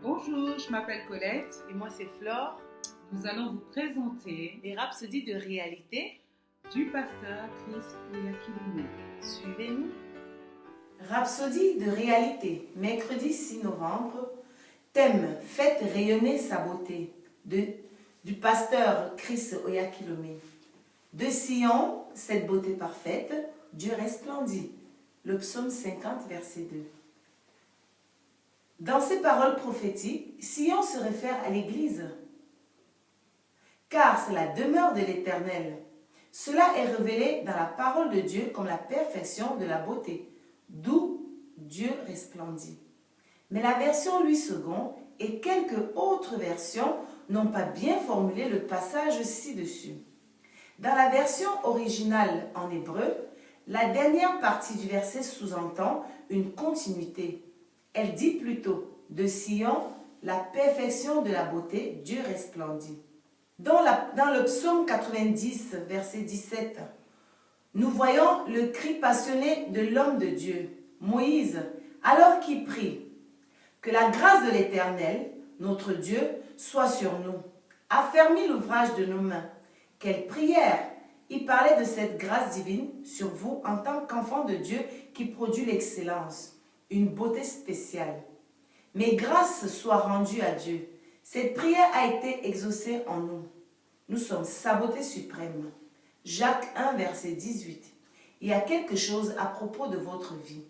Bonjour, je m'appelle Colette. Et moi c'est Flore, Nous allons vous présenter les rhapsodies de réalité. du pasteur Chris Oyakilome. Suivez-nous. Rhapsodie de réalité, mercredi 6 novembre. Thème: faites rayonner sa beauté. Du pasteur Chris Oyakilome. De Sion, cette beauté parfaite, Dieu resplendit. Le psaume 50, verset 2. Dans ces paroles prophétiques, Sion se réfère à l'Église, car c'est la demeure de l'Éternel. Cela est révélé dans la parole de Dieu comme la perfection de la beauté, d'où Dieu resplendit. Mais la version Louis II et quelques autres versions n'ont pas bien formulé le passage ci-dessus. Dans la version originale en hébreu, la dernière partie du verset sous-entend une continuité. Elle dit plutôt: de Sion, la perfection de la beauté, Dieu resplendit. Dans le psaume 90, verset 17, nous voyons le cri passionné de l'homme de Dieu, Moïse, alors qu'il prie: que la grâce de l'Éternel, notre Dieu, soit sur nous. Affermis l'ouvrage de nos mains. Quelle prière! Il parlait de cette grâce divine sur vous en tant qu'enfant de Dieu qui produit l'excellence, une beauté spéciale. Mais grâce soit rendue à Dieu. Cette prière a été exaucée en nous. Nous sommes sa beauté suprême. Jacques 1, verset 18. Il y a quelque chose à propos de votre vie.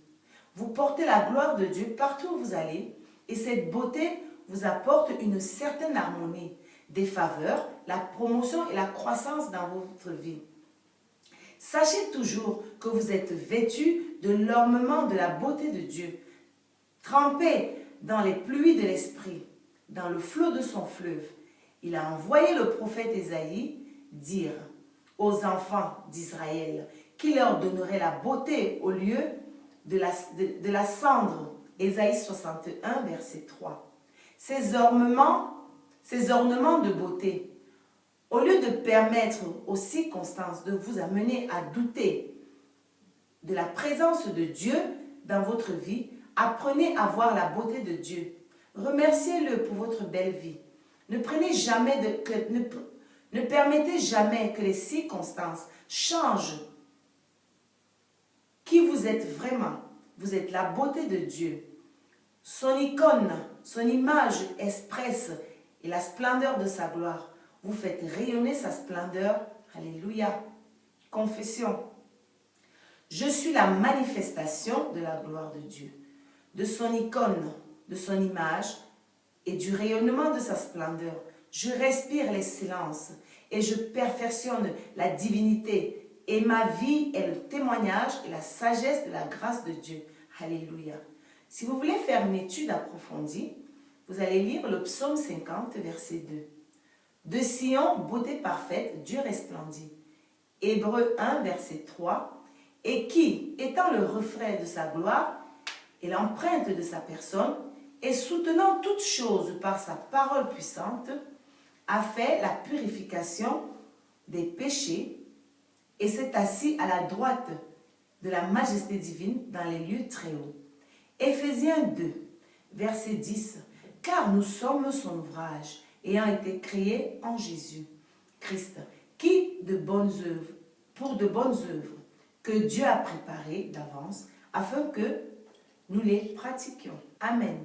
Vous portez la gloire de Dieu partout où vous allez, et cette beauté vous apporte une certaine harmonie, des faveurs, la promotion et la croissance dans votre vie. Sachez toujours que vous êtes vêtus de l'ornement de la beauté de Dieu, trempés dans les pluies de l'Esprit, dans le flot de son fleuve. Il a envoyé le prophète Ésaïe dire aux enfants d'Israël qu'il leur donnerait la beauté au lieu de la cendre. Ésaïe 61, verset 3. Ces ornements de beauté, au lieu de permettre aux circonstances de vous amener à douter de la présence de Dieu dans votre vie, apprenez à voir la beauté de Dieu. Remerciez-le pour votre belle vie. Ne permettez jamais que les circonstances changent qui vous êtes vraiment. Vous êtes la beauté de Dieu. Son icône, son image expresse et la splendeur de sa gloire. Vous faites rayonner sa splendeur. Alléluia. Confession. Je suis la manifestation de la gloire de Dieu, de son icône, de son image et du rayonnement de sa splendeur. Je respire l'excellence et je perfectionne la divinité. Et ma vie est le témoignage et la sagesse de la grâce de Dieu. Alléluia. Si vous voulez faire une étude approfondie, vous allez lire le psaume 50, verset 2. De Sion, beauté parfaite, Dieu resplendit. Hébreux 1, verset 3. Et qui, étant le reflet de sa gloire et l'empreinte de sa personne, et soutenant toutes choses par sa parole puissante, a fait la purification des péchés et s'est assis à la droite de la majesté divine dans les lieux très hauts. Éphésiens 2, verset 10. Car nous sommes son ouvrage, ayant été créés en Jésus-Christ, pour de bonnes œuvres, que Dieu a préparées d'avance, afin que nous les pratiquions. Amen.